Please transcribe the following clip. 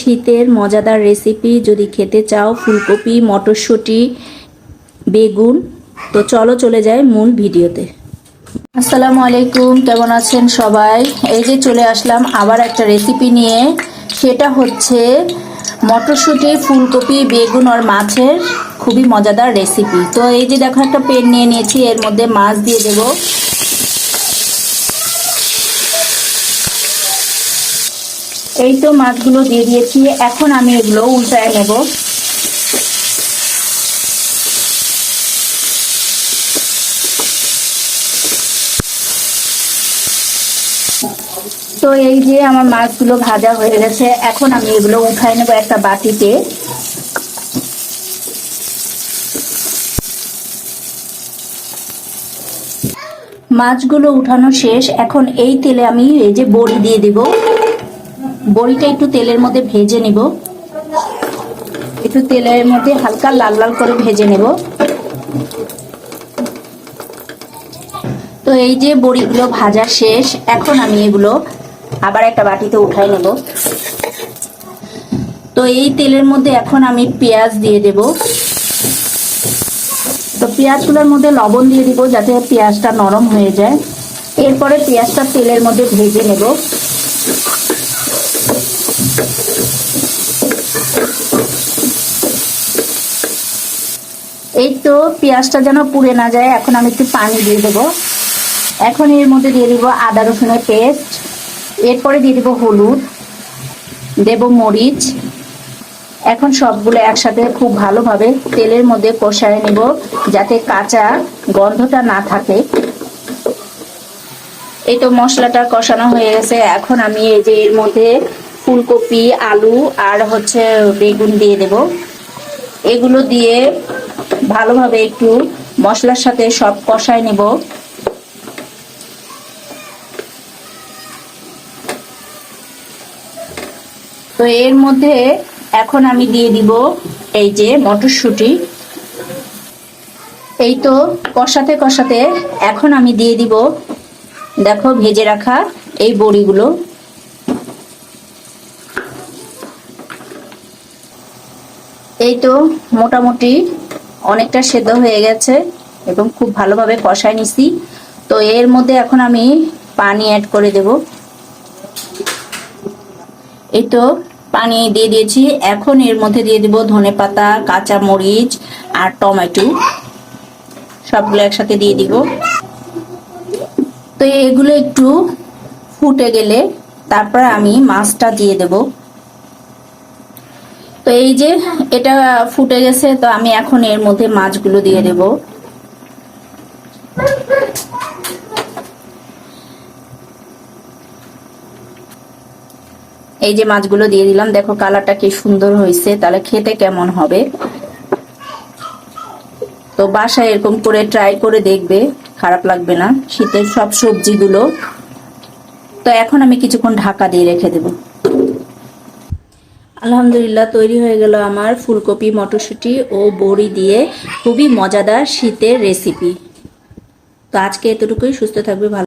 শীতের মজাদার রেসিপি যদি খেতে চাও, ফুলকপি, মটরশুঁটি, বেগুন। তো চলো চলে যাই মূল ভিডিওতে। আসসালামু আলাইকুম, কেমন আছেন সবাই? এই যে চলে আসলাম আবার একটা রেসিপি নিয়ে। সেটা হচ্ছে মটরশুঁটি, ফুলকপি, বেগুন আর মাছের খুবই মজাদার রেসিপি। তো এই যে দেখো, একটা প্যান নিয়ে নিয়েছি, এর মধ্যে মাছ দিয়ে দেব। এই তো মাছগুলো দিয়ে দিয়েছি, এখন আমি এগুলো উল্টায় নেব। তো এই যে আমার মাছগুলো ভাজা হয়ে গেছে, এখন আমি এগুলো উঠায় নেব একটা বাটিতে। মাছগুলো উঠানো শেষ, এখন এই তেলে আমি এই যে বড়ি দিয়ে দিব। বড়িটা একটু তেলের মধ্যে ভেজে নিব, একটু তেলের মধ্যে হালকা লাল লাল করে ভেজে নেব। তো এই যে বড়িগুলো ভাজা শেষ, এখন আমি এগুলো আবার একটা বাটিতে উঠাই নেব। তো এই তেলের মধ্যে এখন আমি পেঁয়াজ দিয়ে দেব। তো পেঁয়াজগুলোর মধ্যে লবণ দিয়ে দিব যাতে পেঁয়াজটা নরম হয়ে যায়। এরপরে পেঁয়াজটা তেলের মধ্যে ভেজে নেব। এই তো পেঁয়াজটা যেন পুড়ে না যায়, এখন আমি একটু পানি দিয়ে দেব। এখন এর মধ্যে দিয়ে দিব আদা রসুনের পেস্ট, এরপরে দিয়ে দিব হলুদ, দেব মরিচ। এখন সবগুলো একসাথে খুব ভালোভাবে তেলের মধ্যে কষায় নেব যাতে কাঁচা গন্ধটা না থাকে। এই তো মশলাটা কষানো হয়ে গেছে, এখন আমি এই যে এর মধ্যে ফুলকপি, আলু আর হচ্ছে বেগুন দিয়ে দেব। এগুলো দিয়ে ভালোভাবে একটু মশলার সাথে সব কষায় নেব। তো এর মধ্যে এখন আমি দিয়ে দিব এই যে মটরশুঁটি। এই তো কষাতে কষাতে এখন আমি দিয়ে দিব, দেখো, ভেজে রাখা এই বড়িগুলো। এই তো মোটামুটি অনেকটা সেদ্ধ হয়ে গেছে এবং খুব ভালোভাবে কষায় নিছি। তো এর মধ্যে এখন আমি পানি অ্যাড করে দেব। এই তো পানি দিয়ে দিয়েছি, এখন এর মধ্যে দিয়ে দিব ধনেপাতা, কাঁচা মরিচ আর টমেটো, সবগুলো একসাথে দিয়ে দিব। তো এগুলো একটু ফুটে গেলে তারপর আমি মাছটা দিয়ে দেব। তো এই যে এটা ফুটে গেছে, তো আমি এখন এর মধ্যে মাছগুলো দিয়ে দেব। এই যে মাছগুলো দিয়ে দিলাম, দেখো কালারটা কি সুন্দর হয়েছে, তাহলে খেতে কেমন হবে। তো বাসায় এরকম করে ট্রাই করে দেখবে, খারাপ লাগবে না, শীতের সব সবজিগুলো। তো এখন আমি কিছুক্ষণ ঢাকা দিয়ে রেখে দেব। আলহামদুলিল্লাহ, তৈরি হয়ে গেল আমার ফুলকপি, মটরশুঁটি ও বড়ি দিয়ে খুবই মজাদার শীতের রেসিপি। তো আজকে এতটুকুই, সুস্থ থাকবে, ভালো।